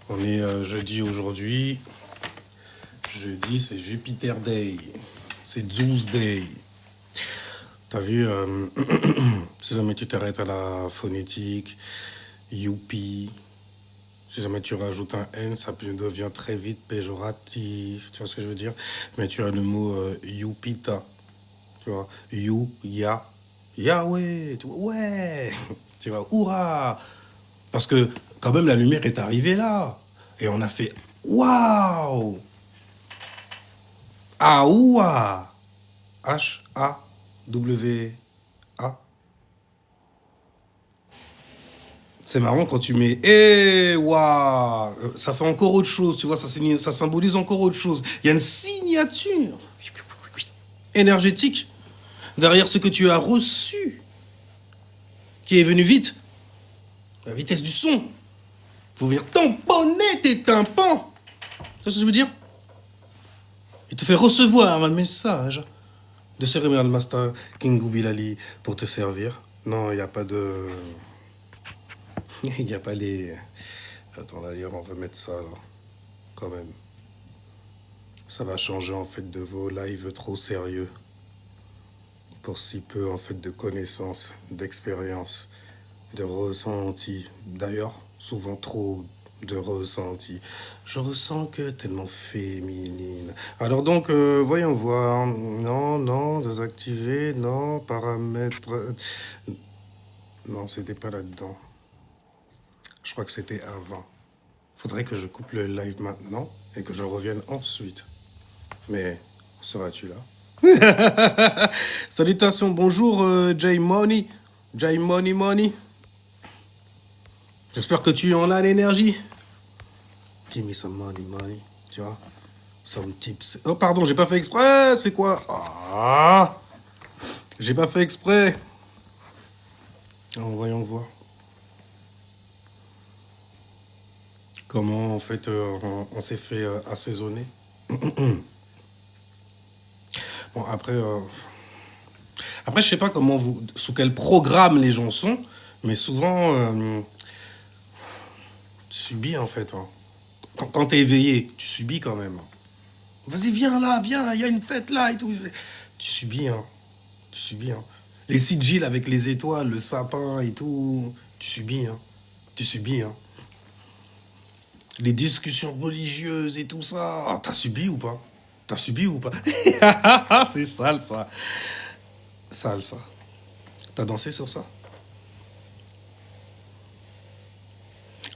On est jeudi aujourd'hui. Jeudi, c'est Jupiter Day. C'est Zeus Day. T'as vu, si jamais tu t'arrêtes à la phonétique, youpi, si jamais tu rajoutes un N, ça devient très vite péjoratif. Tu vois ce que je veux dire? Mais tu as le mot youpita. Tu vois? You, ya, Yahweh. Tu vois? Ouais. Tu vois? Hurrah. Parce que quand même la lumière est arrivée là. Et on a fait waouh. Aoua. H-A-W-A. C'est marrant quand tu mets waouh. Ça fait encore autre chose, tu vois, ça symbolise encore autre chose. Il y a une signature énergétique derrière ce que tu as reçu qui est venu vite. La vitesse du son. Pour venir tamponner tes tympans. Tu vois ce que je veux dire? Il te fait recevoir un message de Cérémonial Master King Bilali pour te servir. Non, il n'y a pas de... Il n'y a pas les... Attends, d'ailleurs, on va mettre ça, là. Quand même. Ça va changer, en fait, de vos lives trop sérieux. Pour si peu, en fait, de connaissances, d'expériences, de ressentis. D'ailleurs, souvent trop de ressentis. Je ressens que tellement féminine. Alors donc, voyons voir. Non, désactiver, non, paramètres... Non, c'était pas là-dedans. Je crois que c'était avant. Faudrait que je coupe le live maintenant et que je revienne ensuite. Mais, seras-tu là? Salutations, bonjour Jay Money. Jay Money Money. J'espère que tu en as l'énergie. Give me some money, money. Tu vois? Some tips. Oh, pardon, j'ai pas fait exprès. C'est quoi? Ah! J'ai pas fait exprès. Alors, voyons voir. Comment, en fait, on s'est fait assaisonner. Bon, après, je sais pas comment sous quel programme les gens sont, mais souvent, tu subis, en fait. Hein. Quand t'es éveillé, tu subis quand même. Vas-y, viens là, viens, il y a une fête là et tout. Tu subis, hein. Tu subis, hein. Les sigils avec les étoiles, le sapin et tout, tu subis, hein. Tu subis, hein. Les discussions religieuses et tout ça, oh, t'as subi ou pas? T'as subi ou pas? C'est sale, ça. Sale, ça. T'as dansé sur ça?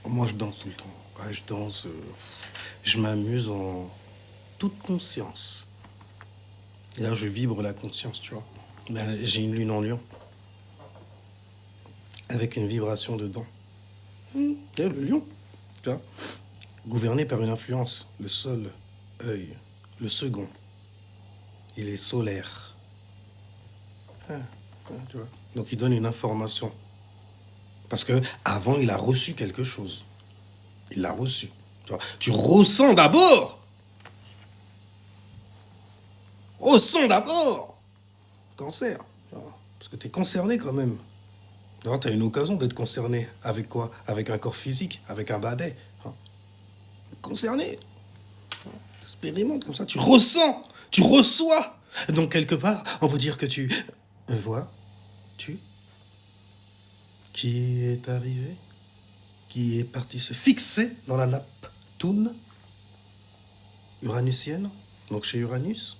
Moi, je danse tout le temps. Ouais, je danse, je m'amuse en toute conscience. Et là, je vibre la conscience, tu vois. Ben, j'ai une lune en lion. Avec une vibration dedans. Et le lion, tu vois. Gouverné par une influence. Le seul œil. Le second. Il est solaire. Tu vois. Donc, il donne une information. Parce que avant, il a reçu quelque chose. Il l'a reçu. Tu vois. Tu ressens d'abord. Ressens d'abord. Cancer. Parce que tu es concerné quand même. Alors, tu as une occasion d'être concerné. Avec quoi? Avec un corps physique, avec un badet. Hein. Concerné. Expérimente comme ça. Tu ressens. Tu reçois. Donc, quelque part, on peut dire que tu vois. Tu. Qui est arrivé? Qui est parti se fixer dans la nappe toune uranusienne. Donc, chez Uranus.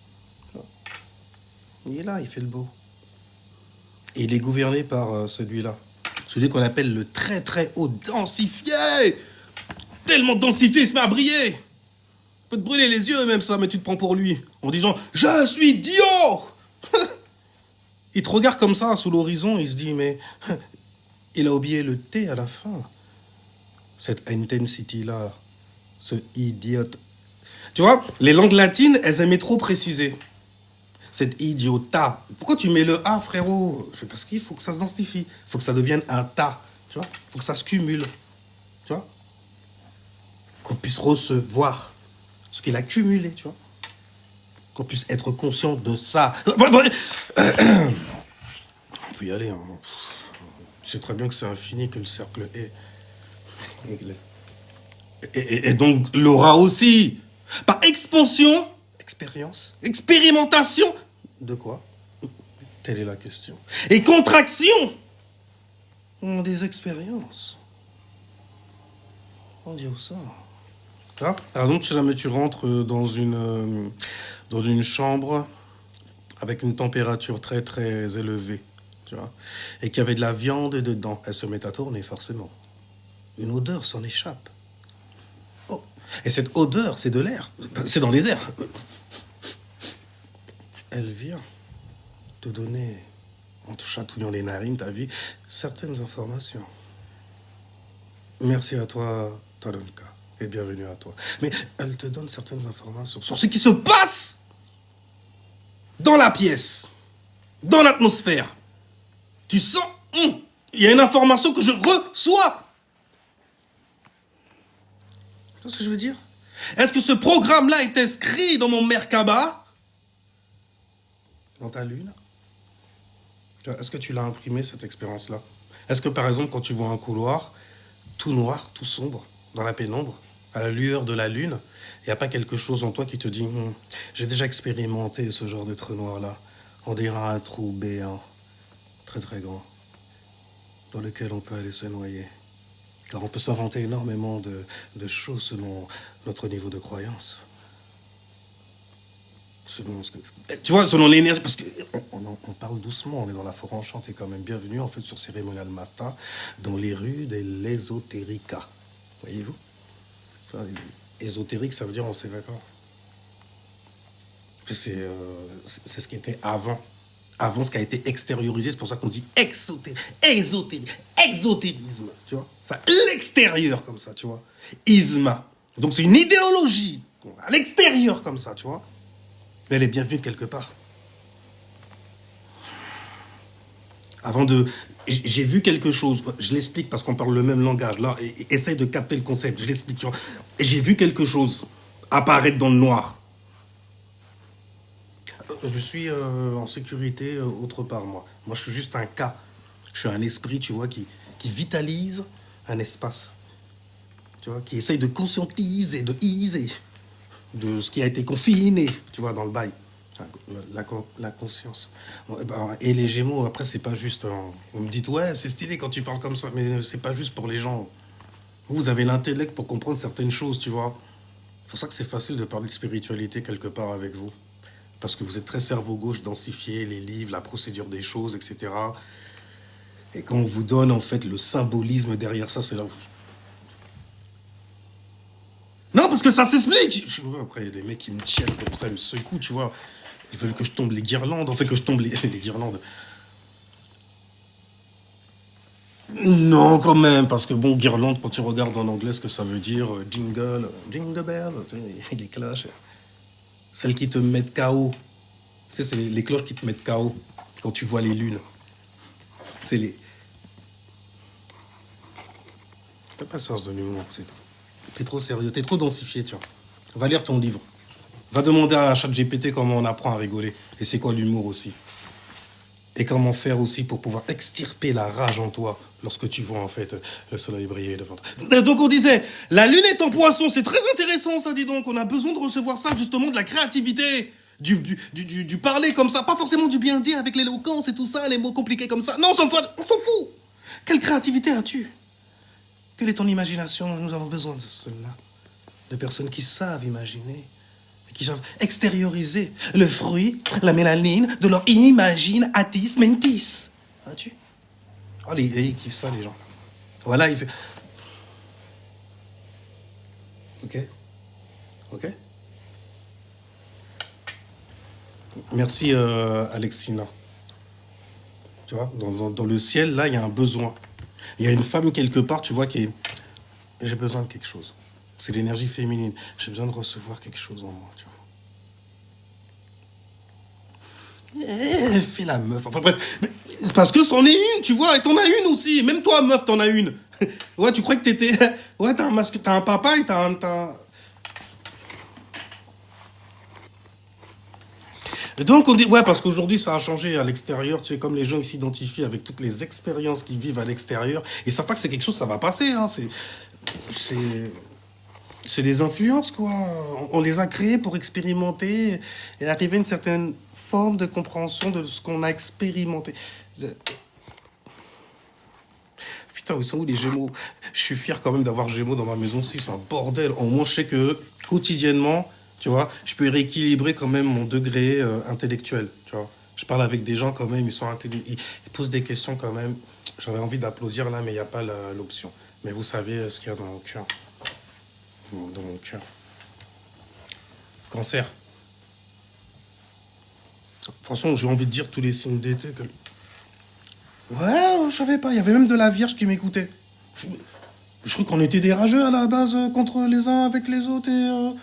Il est là, il fait le beau. Et il est gouverné par celui-là. Celui qu'on appelle le très très haut densifié. Tellement densifié, il se met à briller. Peut te brûler les yeux même ça, mais tu te prends pour lui. En disant, je suis Dio. Il te regarde comme ça sous l'horizon, il se dit, mais il a oublié le T à la fin. Cette intensity-là, ce idiote. Tu vois, les langues latines, elles aimaient trop préciser. Cette idiota. Pourquoi tu mets le A, frérot? Parce qu'il faut que ça se densifie. Il faut que ça devienne un tas. Tu vois? Il faut que ça se cumule. Tu vois? Qu'on puisse recevoir ce qu'il a cumulé, tu vois? Qu'on puisse être conscient de ça. On peut y aller. Hein. Tu sais très bien que c'est infini, que le cercle est. Et donc l'aura aussi. Par expansion, expérience, expérimentation, de quoi? Telle est la question. Et contraction, des expériences. On dit où ça? Hein? Par exemple, si jamais tu rentres dans une chambre avec une température très très élevée, tu vois, et qu'il y avait de la viande dedans, elle se met à tourner forcément. Une odeur s'en échappe. Oh. Et cette odeur, c'est de l'air. C'est dans les airs. Elle vient te donner, en te chatouillant les narines, ta vie, certaines informations. Merci à toi, Talonka, et bienvenue à toi. Mais elle te donne certaines informations sur ce qui se passe dans la pièce, dans l'atmosphère. Tu sens, il y a une information que je reçois. Tu vois ce que je veux dire? Est-ce que ce programme-là est inscrit dans mon Merkaba? Dans ta lune? Est-ce que tu l'as imprimé, cette expérience-là? Est-ce que, par exemple, quand tu vois un couloir tout noir, tout sombre, dans la pénombre, à la lueur de la lune, il n'y a pas quelque chose en toi qui te dit j'ai déjà expérimenté ce genre de trou noir-là. On dirait un trou béant, très très grand, dans lequel on peut aller se noyer. Car on peut s'inventer énormément de choses selon notre niveau de croyance. Selon ce que... Tu vois, selon l'énergie, parce qu'on parle doucement, on est dans la forêt enchantée quand même. Bienvenue en fait sur Cérémonial Master, dans les rues de l'Ésotérica. Voyez-vous? Ésotérique, ça veut dire on sait pas. C'est ce qui était avant. Avant ce qui a été extériorisé, c'est pour ça qu'on dit exotérisme, tu vois? Ça, l'extérieur comme ça, tu vois? Isma. Donc c'est une idéologie à l'extérieur comme ça, tu vois? Mais elle est bienvenue de quelque part. Avant de... J'ai vu quelque chose, je l'explique parce qu'on parle le même langage. Là, essaye de capter le concept, je l'explique. J'ai vu quelque chose apparaître dans le noir. Je suis en sécurité autre part, moi. Moi, je suis juste un cas. Je suis un esprit, tu vois, qui vitalise un espace. Tu vois, qui essaye de conscientiser, de easer de ce qui a été confiné, tu vois, dans le bail. La conscience. Et les Gémeaux, après, c'est pas juste... Vous me dites, ouais, c'est stylé quand tu parles comme ça, mais c'est pas juste pour les gens. Vous avez l'intellect pour comprendre certaines choses, tu vois. C'est pour ça que c'est facile de parler de spiritualité quelque part avec vous. Parce que vous êtes très cerveau gauche, densifié, les livres, la procédure des choses, etc. Et quand on vous donne, en fait, le symbolisme derrière ça, c'est là où... Non, parce que ça s'explique. Après, il y a des mecs qui me tiennent comme ça, ils me secouent, tu vois. Ils veulent que je tombe les guirlandes. En fait, que je tombe les guirlandes. Non, quand même, parce que bon, guirlande, quand tu regardes en anglais ce que ça veut dire, jingle bell, les cloches. Celles qui te mettent KO. Tu sais, c'est les cloches qui te mettent KO quand tu vois les lunes. C'est les... T'as pas le sens de l'humour, c'est tout. T'es trop sérieux, t'es trop densifié, tu vois. Va lire ton livre. Va demander à ChatGPT comment on apprend à rigoler. Et c'est quoi l'humour aussi. Et comment faire aussi pour pouvoir extirper la rage en toi lorsque tu vois en fait le soleil briller devant toi. Donc on disait, la lune est en poisson, c'est très intéressant ça, dis donc. On a besoin de recevoir ça justement, de la créativité, du parler comme ça. Pas forcément du bien dire avec l'éloquence et tout ça, les mots compliqués comme ça. Non, on s'en fout. Quelle créativité as-tu? Quelle est ton imagination? Nous avons besoin de cela. De personnes qui savent imaginer. Qui savent extérioriser le fruit, la mélanine de leur imaginatis mentis. Vois-tu? Oh, ils kiffent ça, les gens. Voilà, il fait... Ok. Ok. Merci, Alexina. Tu vois, dans le ciel, là, il y a un besoin. Il y a une femme quelque part, tu vois, qui est... J'ai besoin de quelque chose. C'est l'énergie féminine. J'ai besoin de recevoir quelque chose en moi, tu vois. Fais la meuf. Enfin bref. C'est parce que c'en est une, tu vois. Et t'en as une aussi. Même toi, meuf, t'en as une. Ouais, tu crois que t'étais... Ouais, t'as un masque, t'as un papa et t'as un... Donc on dit, ouais, parce qu'aujourd'hui ça a changé à l'extérieur, tu sais, comme les gens ils s'identifient avec toutes les expériences qu'ils vivent à l'extérieur, ils savent pas que c'est quelque chose, ça va passer, hein, c'est... C'est des influences, quoi. On les a créées pour expérimenter et arriver à une certaine forme de compréhension de ce qu'on a expérimenté. Putain, ils sont où les Gémeaux? Je suis fier quand même d'avoir Gémeaux dans ma maison. Si, c'est un bordel. Au moins, je sais que quotidiennement, tu vois, je peux rééquilibrer quand même mon degré intellectuel, tu vois. Je parle avec des gens quand même, ils sont ils posent des questions quand même. J'avais envie d'applaudir là, mais il n'y a pas l'option. Mais vous savez ce qu'il y a dans mon cœur. Dans mon cœur. Cancer. De toute façon, j'ai envie de dire tous les signes d'été que... Ouais, je savais pas. Il y avait même de la Vierge qui m'écoutait. Je crois qu'on était des rageux à la base contre les uns avec les autres et...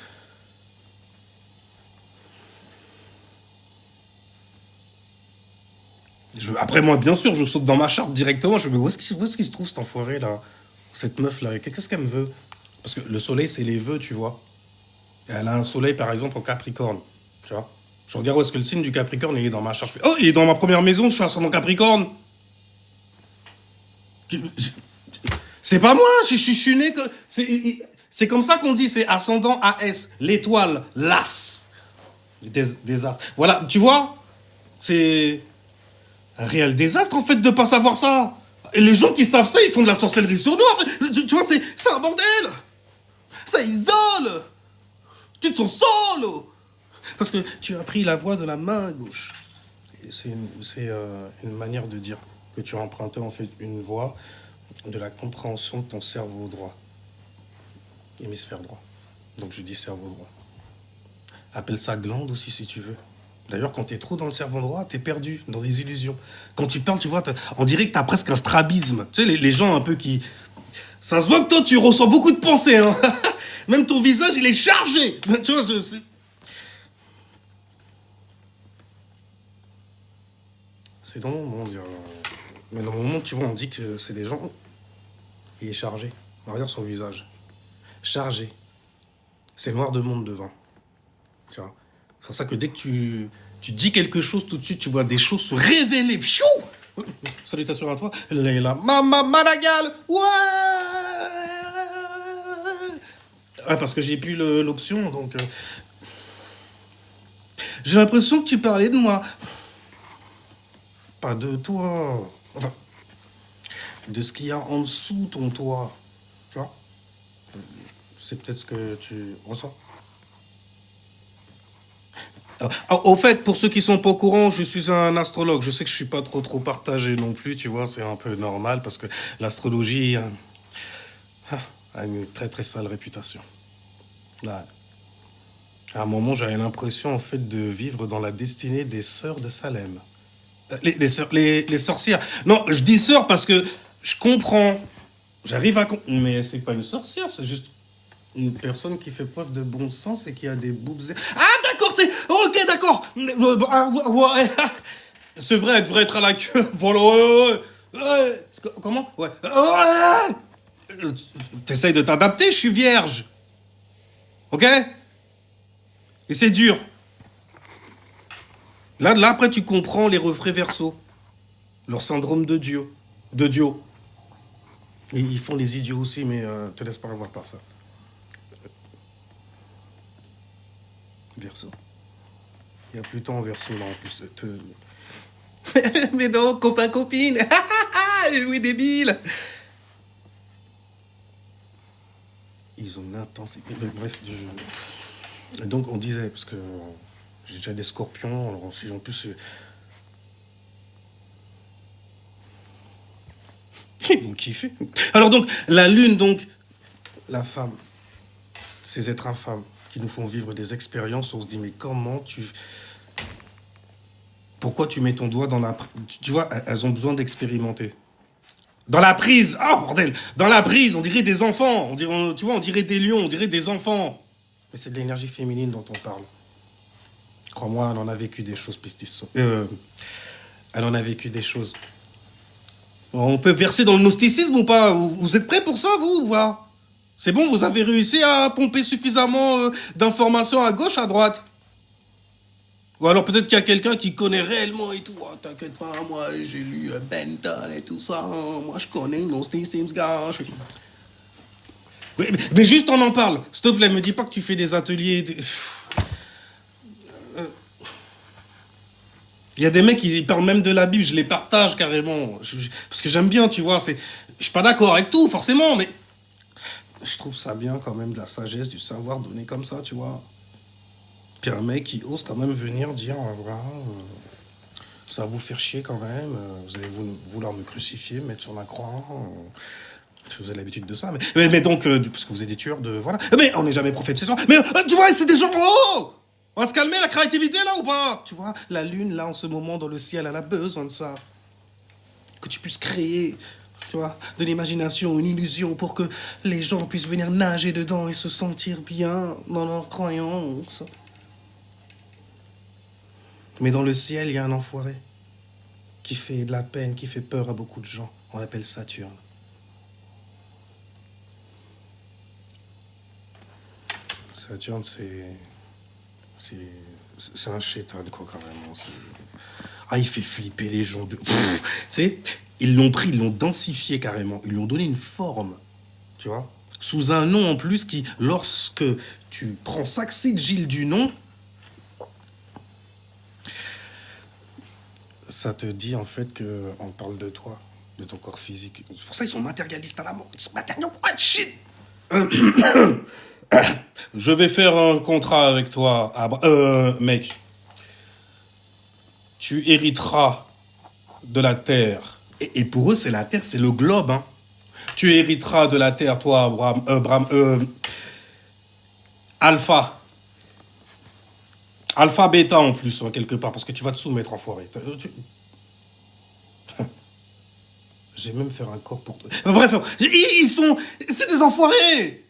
Après, moi, bien sûr, je saute dans ma charte directement. Je me dis, où est-ce qu'il se trouve cet enfoiré là? Cette meuf là, qu'est-ce qu'elle me veut? Parce que le soleil, c'est les vœux, tu vois. Et elle a un soleil, par exemple, en Capricorne. Tu vois. Je regarde où est-ce que le signe du Capricorne il est dans ma charte. Je fais, oh, il est dans ma première maison, je suis ascendant Capricorne. C'est pas moi, je suis né. C'est comme ça qu'on dit, c'est ascendant AS, l'étoile, l'as des as. Voilà, tu vois, c'est un réel désastre en fait de pas savoir ça. Et les gens qui savent ça, ils font de la sorcellerie sur nous. En fait. Tu vois, c'est un bordel. Ça isole. Tu te sens seul. Parce que tu as pris la voie de la main gauche. C'est une manière de dire que tu as emprunté en fait une voie de la compréhension de ton cerveau droit. Hémisphère droit. Donc je dis cerveau droit. Appelle ça glande aussi si tu veux. D'ailleurs, quand t'es trop dans le cerveau droit, t'es perdu dans des illusions. Quand tu parles, tu vois, on dirait que t'as presque un strabisme. Tu sais, les gens un peu qui... Ça se voit que toi, tu ressens beaucoup de pensées. Hein. Même ton visage, il est chargé. Tu vois, c'est dans mon monde. Mais dans mon monde, tu vois, on dit que c'est des gens... Il est chargé. Regarde son visage. Chargé. C'est noir de monde devant. Tu vois. C'est pour ça que dès que tu dis quelque chose, tout de suite, tu vois des choses se révéler. Pfiou. Salutations à toi. Leila. Mama Madagal. Ouais. Ah, parce que j'ai plus l'option, donc... J'ai l'impression que tu parlais de moi. Pas de toi. Enfin, de ce qu'il y a en dessous ton toit. Tu vois. C'est peut-être ce que tu ressens. Au fait, pour ceux qui sont pas au courant, je suis un astrologue. Je sais que je suis pas trop partagé non plus, tu vois, c'est un peu normal parce que l'astrologie a une très sale réputation. Là, à un moment, j'avais l'impression en fait de vivre dans la destinée des sœurs de Salem. Les sorcières. Non, je dis sœurs parce que je comprends. J'arrive à... Mais c'est pas une sorcière, c'est juste une personne qui fait preuve de bon sens et qui a des boobs... Ah, d'accord, c'est... Ok, d'accord. C'est vrai, elle devrait être à la queue. Voilà, ouais. Comment? Ouais. T'essayes de t'adapter, je suis vierge. Ok? Et c'est dur. Là, après, tu comprends les refrains verso. Leur syndrome de Dieu. De Dieu. Et ils font les idiots aussi, mais te laisse pas avoir par ça. Verso. Il y a Pluton en verso, là, en plus. Mais non, copain, copine. Oui, débile. Ils ont une intensité. Bref, Et donc, on disait, parce que j'ai déjà des scorpions, alors en plus... Ils vont kiffer. Alors donc, la lune, donc, la femme, ces êtres infâmes qui nous font vivre des expériences, on se dit, mais comment tu... Pourquoi tu mets ton doigt dans la... Tu vois, elles ont besoin d'expérimenter. Dans la prise, ah bordel, dans la prise, on dirait des enfants, tu vois, on dirait des lions, on dirait des enfants. Mais c'est de l'énergie féminine dont on parle. Crois-moi, elle en a vécu des choses, Pistis. Elle en a vécu des choses. On peut verser dans le gnosticisme ou pas? Vous êtes prêts pour ça, vous ou pas? C'est bon, vous avez réussi à pomper suffisamment d'informations à gauche, à droite? Ou alors peut-être qu'il y a quelqu'un qui connaît réellement et tout. Oh, t'inquiète pas, moi j'ai lu Benton et tout ça. Moi je connais le gnosticisme, gars. Mais juste on en parle. S'il te plaît, me dis pas que tu fais des ateliers. Il y a des mecs qui parlent même de la Bible, je les partage carrément. Parce que j'aime bien, tu vois. Je suis pas d'accord avec tout, forcément, mais je trouve ça bien quand même, de la sagesse, du savoir donné comme ça, tu vois. Puis un mec qui ose quand même venir dire, voilà, ça va vous faire chier quand même, vous allez vouloir me crucifier, me mettre sur la croix. Vous avez l'habitude de ça, mais donc, parce que vous êtes des tueurs de... Voilà. Mais on n'est jamais prophète, c'est ça. Mais tu vois, c'est des gens... Oh, on va se calmer, la créativité, là, ou pas? Tu vois, la lune, là, en ce moment, dans le ciel, elle a besoin de ça. Que tu puisses créer, tu vois, de l'imagination, une illusion, pour que les gens puissent venir nager dedans et se sentir bien dans leurs croyances. Mais dans le ciel, il y a un enfoiré qui fait de la peine, qui fait peur à beaucoup de gens. On l'appelle Saturne. Saturne, c'est un chétan, quoi, carrément. Ah, il fait flipper les gens. Tu sais, ils l'ont pris, ils l'ont densifié carrément. Ils lui ont donné une forme, tu vois, sous un nom en plus qui, lorsque tu prends Saxide Gilles du nom, ça te dit en fait qu'on parle de toi, de ton corps physique. C'est pour ça qu'ils sont matérialistes à la mort. Ils sont matérialistes. What shit? Je vais faire un contrat avec toi, mec. Tu hériteras de la terre. Et pour eux, c'est la terre, c'est le globe, hein. Tu hériteras de la terre, toi, Alpha. Alpha, bêta en plus, hein, quelque part, parce que tu vas te soumettre, enfoiré. J'ai même fait un corps pour toi. Bref, ils sont... C'est des enfoirés.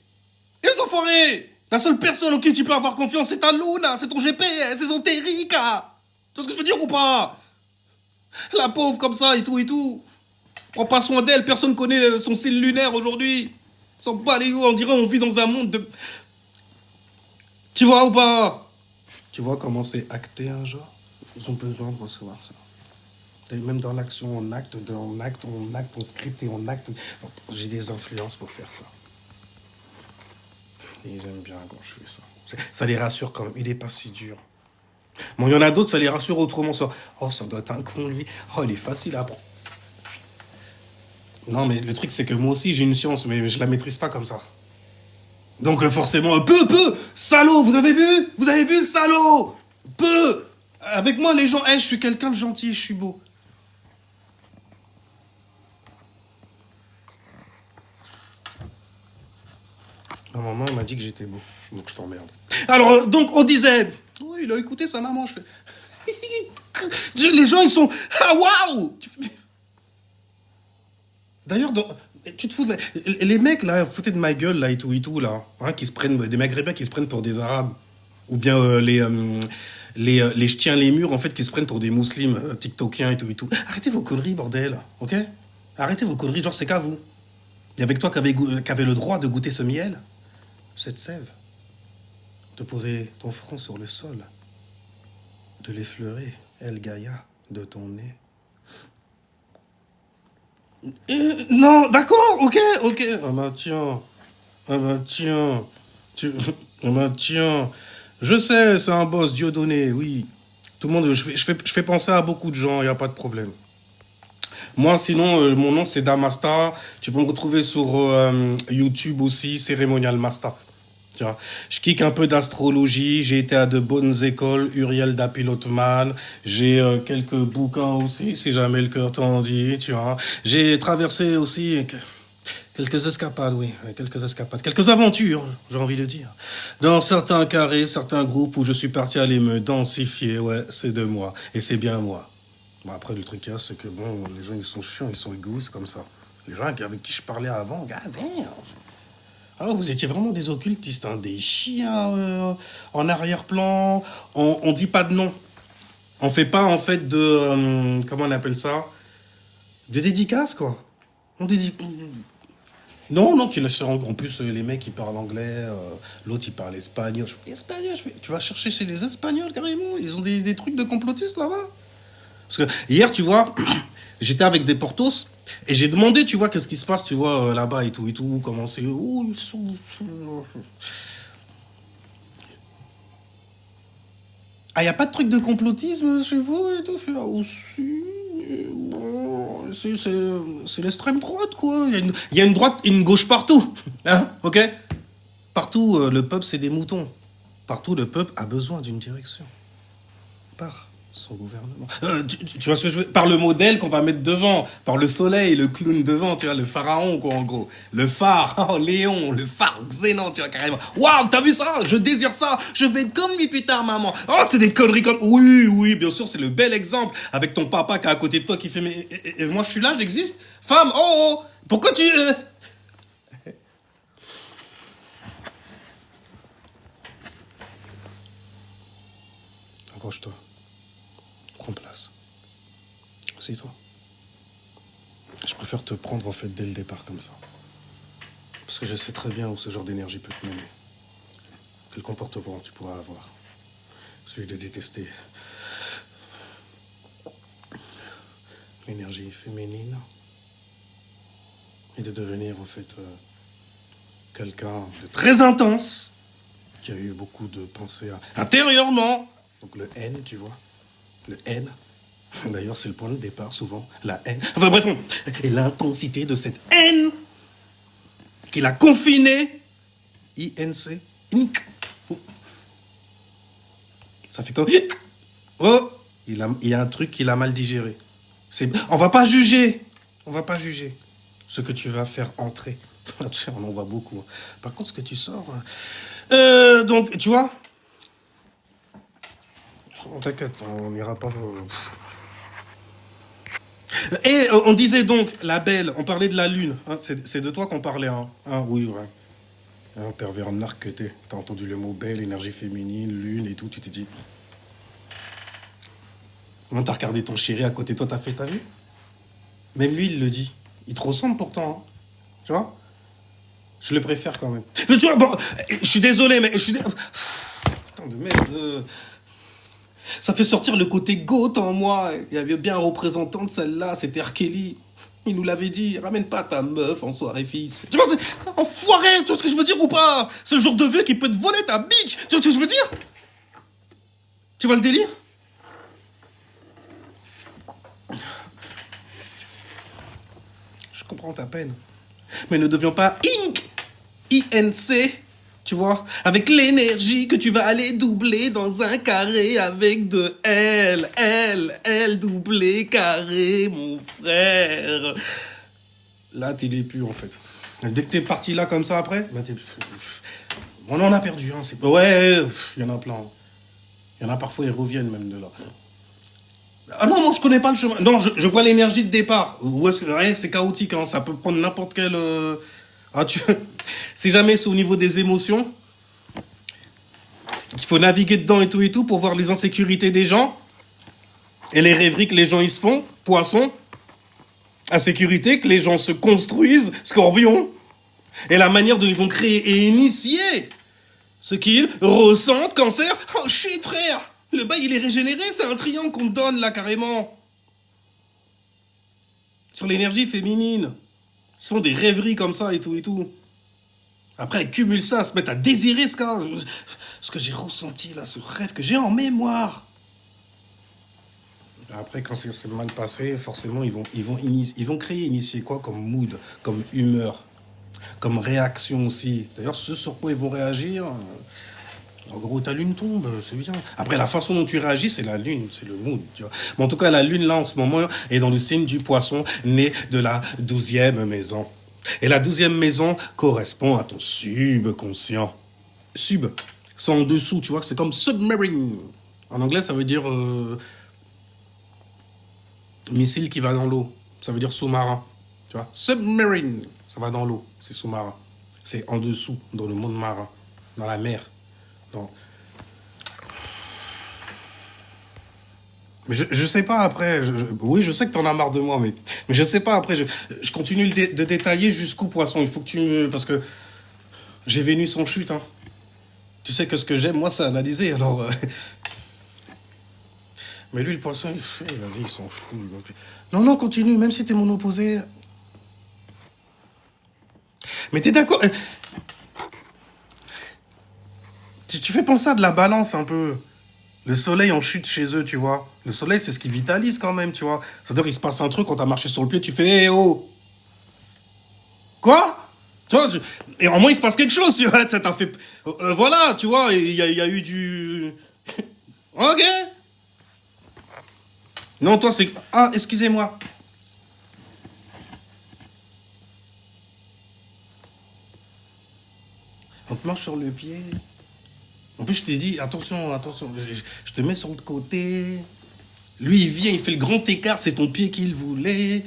Des enfoirés. La seule personne en qui tu peux avoir confiance, c'est ta Luna, c'est ton GPS, c'est son Terrica. Tu vois ce que je veux dire ou pas? La pauvre comme ça et tout. Prends pas soin d'elle, personne connaît son signe lunaire aujourd'hui. S'en bat les gars, on dirait on vit dans un monde de... Tu vois ou pas? Tu vois comment c'est acté un genre? Ils ont besoin de recevoir ça. Même dans l'action, on acte, on script et on acte. J'ai des influences pour faire ça. Et ils aiment bien quand je fais ça. Ça les rassure quand même. Il est pas si dur. Bon, il y en a d'autres, ça les rassure autrement. Ça. Oh, ça doit être un con, lui. Oh, il est facile à apprendre. Non, mais le truc, c'est que moi aussi, j'ai une science, mais je la maîtrise pas comme ça. Donc, forcément, peu, salaud, vous avez vu, salaud, peu. Avec moi, les gens, je suis quelqu'un de gentil, je suis beau. Ma maman m'a dit que j'étais beau, donc je t'emmerde. Alors, donc, on disait... Oh, il a écouté sa maman, je fais... Les gens, ils sont... Ah, waouh. D'ailleurs, tu te fous de... Les mecs, là, foutez de ma gueule, là, et tout, là, hein, qui se prennent... Des maghrébins qui se prennent pour des arabes. Ou bien les ch'tiens, les murs, en fait, qui se prennent pour des musulmans, tiktokiens, et tout. Arrêtez vos conneries, bordel, ok? Arrêtez vos conneries, genre, c'est qu'à vous. Et avec toi qui avait le droit de goûter ce miel, cette sève, de poser ton front sur le sol, de l'effleurer, El Gaïa, de ton nez. Non, d'accord, ok. Ah bah tiens. Ah bah tiens. Je sais, c'est un boss, Dieudonné, oui. Tout le monde, je fais penser à beaucoup de gens, il n'y a pas de problème. Moi, sinon, mon nom, c'est Damasta. Tu peux me retrouver sur YouTube aussi, Cérémonial Masta. Tu vois, je kick un peu d'astrologie, j'ai été à de bonnes écoles, Uriel Dapilotman, j'ai quelques bouquins aussi, si jamais le cœur t'en dit, tu vois. J'ai traversé aussi quelques escapades, oui, quelques aventures, j'ai envie de dire. Dans certains carrés, certains groupes où je suis parti aller me densifier, ouais, c'est de moi, et c'est bien moi. Bon, après, le truc, c'est que, bon, les gens, ils sont chiants, ils sont égoïstes, comme ça. Les gens avec qui je parlais avant, regardez. Alors, vous étiez vraiment des occultistes, hein, des chiens en arrière-plan. On dit pas de nom. On fait pas, en fait, de... comment on appelle ça? De dédicace, quoi. On dédie... Non, en plus, les mecs, ils parlent anglais. L'autre, il parle espagnol. Tu vas chercher chez les Espagnols, carrément. Ils ont des trucs de complotistes, là-bas. Parce que hier, tu vois, J'étais avec des portos et j'ai demandé, tu vois, qu'est-ce qui se passe, tu vois, là-bas et tout, comment c'est. Oh, ils sont. Ah, y a pas de truc de complotisme chez vous et tout? Fait, ah, aussi. Bon, c'est l'extrême droite, quoi. Il y a une droite, une gauche partout. Hein, ok? Partout, le peuple, c'est des moutons. Partout, le peuple a besoin d'une direction. Par son gouvernement. Tu vois ce que je veux? Par le modèle qu'on va mettre devant, par le soleil, le clown devant, tu vois, le pharaon, quoi, en gros. Le phare, oh, Léon, le phare Xénon, tu vois, carrément. Waouh, t'as vu ça? Je désire ça. Je vais être comme lui plus tard, maman. Oh, c'est des conneries comme. Oui, oui, bien sûr, c'est le bel exemple. Avec ton papa qui est à côté de toi qui fait. Mais et moi, je suis là, j'existe. Femme, oh, oh, pourquoi tu. Accroche-toi. Prends place. Assieds-toi. Je préfère te prendre en fait dès le départ comme ça. Parce que je sais très bien où ce genre d'énergie peut te mener. Quel comportement tu pourras avoir. Celui de détester l'énergie féminine. Et de devenir en fait quelqu'un de très intense. Qui a eu beaucoup de pensées intérieurement. Donc le haine, tu vois. Le haine. D'ailleurs, c'est le point de départ, souvent. La haine. Enfin bref, et l'intensité de cette haine qui l'a confiné. INC. Ça fait comme. Oh, il y a un truc qu'il a mal digéré. On va pas juger. On va pas juger ce que tu vas faire entrer. On en voit beaucoup. Par contre, ce que tu sors. Donc, tu vois. T'inquiète, on n'ira pas. Et on disait donc, la belle, on parlait de la lune. Hein, c'est de toi qu'on parlait. Hein, oui, ouais. Un pervers narc que t'es. T'as entendu le mot belle, énergie féminine, lune et tout. Tu t'es dit. Comment t'as regardé ton chéri à côté de toi, t'as vu? Même lui, il le dit. Il te ressemble pourtant. Hein, tu vois? Je le préfère quand même. Mais tu vois, bon, je suis désolé, mais je suis. Putain de merde. Ça fait sortir le côté goth en moi. Il y avait bien un représentant de celle-là, c'était R. Kelly. Il nous l'avait dit, ramène pas ta meuf en soirée fils. Tu vois, c'est enfoiré, tu vois ce que je veux dire ou pas? C'est le genre de vieux qui peut te voler ta bitch. Tu vois ce que je veux dire? Tu vois le délire? Je comprends ta peine. Mais ne devions pas INC, tu vois, avec l'énergie que tu vas aller doubler dans un carré avec de L doublé carré, mon frère. Là, t'es les plus, en fait. Dès que t'es parti là comme ça après, bah on en a perdu, hein. Ouais, il y en a plein. Il y en a parfois, ils reviennent même de là. Ah non, je connais pas le chemin. Non, je vois l'énergie de départ. Où est-ce que ouais, c'est chaotique, hein. Ça peut prendre n'importe quel. Ah, si jamais c'est au niveau des émotions, qu'il faut naviguer dedans et tout pour voir les insécurités des gens et les rêveries que les gens ils se font. Poisson, insécurité, que les gens se construisent. Scorpion, et la manière dont ils vont créer et initier ce qu'ils ressentent. Cancer. Oh shit, frère. Le bail, il est régénéré, c'est un triangle qu'on te donne, là, carrément. Sur l'énergie féminine. Ils se font des rêveries comme ça et tout. Après, ils cumulent ça, se mettent à désirer ce que j'ai ressenti, là, ce rêve que j'ai en mémoire. Après, quand c'est mal passé, forcément, ils vont créer, initier quoi comme mood, comme humeur, comme réaction aussi. D'ailleurs, ce sur quoi ils vont réagir... En gros, ta lune tombe, c'est bien. Après, la façon dont tu réagis, c'est la lune, c'est le mood, tu vois. Mais en tout cas, la lune, là, en ce moment, est dans le signe du poisson, né de la 12e maison. Et la 12e maison correspond à ton subconscient. Sub, c'est en dessous, tu vois, c'est comme submarine. En anglais, ça veut dire missile qui va dans l'eau. Ça veut dire sous-marin, tu vois. Submarine, ça va dans l'eau, c'est sous-marin. C'est en dessous, dans le monde marin, dans la mer. Non. Mais je sais pas après. Oui, je sais que t'en as marre de moi, mais je sais pas après. Je continue de détailler jusqu'où poisson. Il faut que tu me. Parce que j'ai Vénus en chute. Hein. Tu sais que ce que j'aime, moi, c'est analyser. Alors. Mais lui, le poisson, vas-y, il s'en fout. Non, non, continue, même si t'es mon opposé. Mais t'es d'accord tu fais penser à de la balance un peu. Le soleil en chute chez eux, tu vois. Le soleil, c'est ce qui vitalise quand même, tu vois. C'est-à-dire, il se passe un truc, quand t'as marché sur le pied, tu fais, oh. Quoi? Tu vois, et en moins, il se passe quelque chose, tu vois. T'as fait... voilà, tu vois, il y a eu du... Ok. Non, toi, c'est... Ah, excusez-moi. On te marche sur le pied. En plus, je t'ai dit, attention, attention, je te mets sur le côté. Lui, il vient, il fait le grand écart, c'est ton pied qu'il voulait.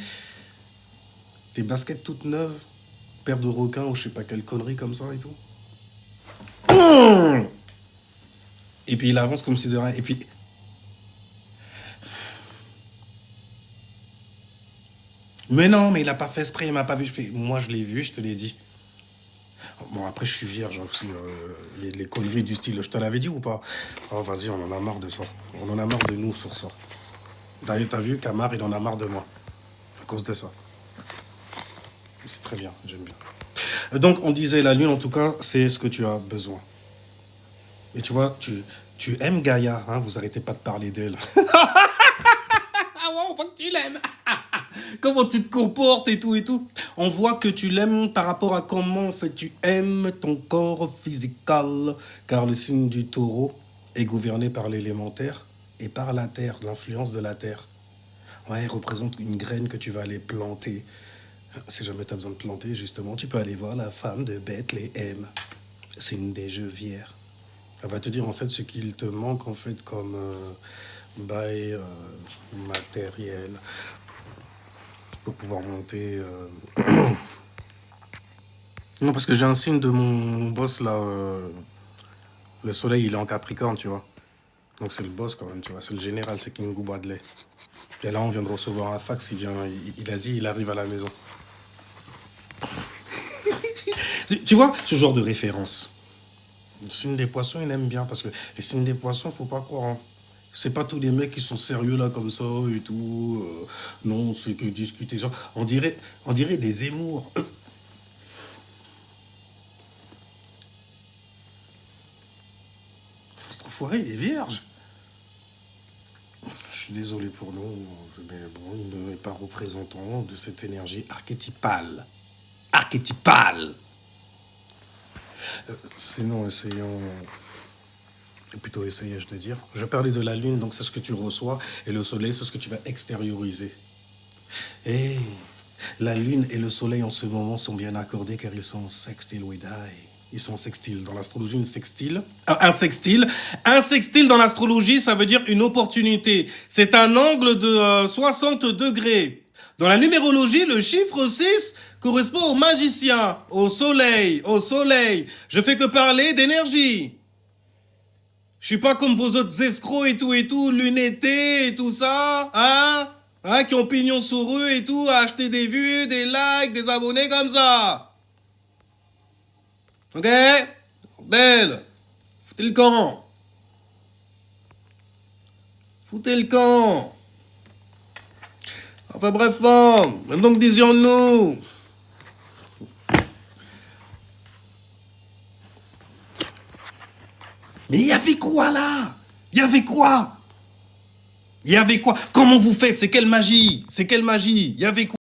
Tes baskets toutes neuves, paire de requins ou je sais pas quelle connerie comme ça et tout. Et puis il avance comme si de rien. Et puis. Mais non, mais il a pas fait exprès, il m'a pas vu. Moi, je l'ai vu, je te l'ai dit. Bon, après, je suis vierge aussi. Les conneries du style, je te l'avais dit ou pas? Oh, vas-y, on en a marre de ça. On en a marre de nous sur ça. D'ailleurs, t'as vu, Camar, il en a marre de moi. À cause de ça. C'est très bien, j'aime bien. Donc, on disait, la lune, en tout cas, c'est ce que tu as besoin. Et tu vois, tu aimes Gaïa, hein, vous arrêtez pas de parler d'elle. Ah ouais, on voit que tu l'aimes. Comment tu te comportes et tout et tout. On voit que tu l'aimes par rapport à comment en fait tu aimes ton corps physical. Car le signe du taureau est gouverné par l'élémentaire et par la terre, l'influence de la terre. Ouais, elle représente une graine que tu vas aller planter. Si jamais tu as besoin de planter, justement, tu peux aller voir la femme de Bethléem. C'est une des gevières. Elle va te dire en fait ce qu'il te manque en fait comme bail matériel pour pouvoir monter. Non, parce que j'ai un signe de mon boss là. Le soleil il est en Capricorne, tu vois. Donc c'est le boss quand même, tu vois. C'est le général, c'est King Bradley. Et là on vient de recevoir un fax, il a dit il arrive à la maison. Tu vois, ce genre de référence. Le signe des poissons, il aime bien parce que les signes des poissons, faut pas croire. Hein. C'est pas tous les mecs qui sont sérieux là comme ça et tout. Non, c'est que discuter. Genre, on dirait des émours. Cet enfoiré, il est vierge. Je suis désolé pour nous, mais bon, il n'est pas représentant de cette énergie archétypale. Archétypale. Sinon, essayons. Plutôt essayer, je te dire. Je parlais de la lune, donc c'est ce que tu reçois, et le soleil, c'est ce que tu vas extérioriser. Et la lune et le soleil en ce moment sont bien accordés car ils sont en sextile with I. Ils sont en sextile. Dans l'astrologie, une sextile. Un sextile. Un sextile dans l'astrologie, ça veut dire une opportunité. C'est un angle de 60 degrés. Dans la numérologie, le chiffre 6 correspond au magicien, au soleil, au soleil. Je fais que parler d'énergie. Je suis pas comme vos autres escrocs et tout, lunettés et tout ça, hein, qui ont pignon sur eux et tout, à acheter des vues, des likes, des abonnés comme ça. Ok? Belle. Foutez le camp. Foutez le camp. Enfin bref, bon, donc disions-nous. Mais il y avait quoi là? Il y avait quoi? Il y avait quoi? Comment vous faites? C'est quelle magie? C'est quelle magie? Il y avait quoi?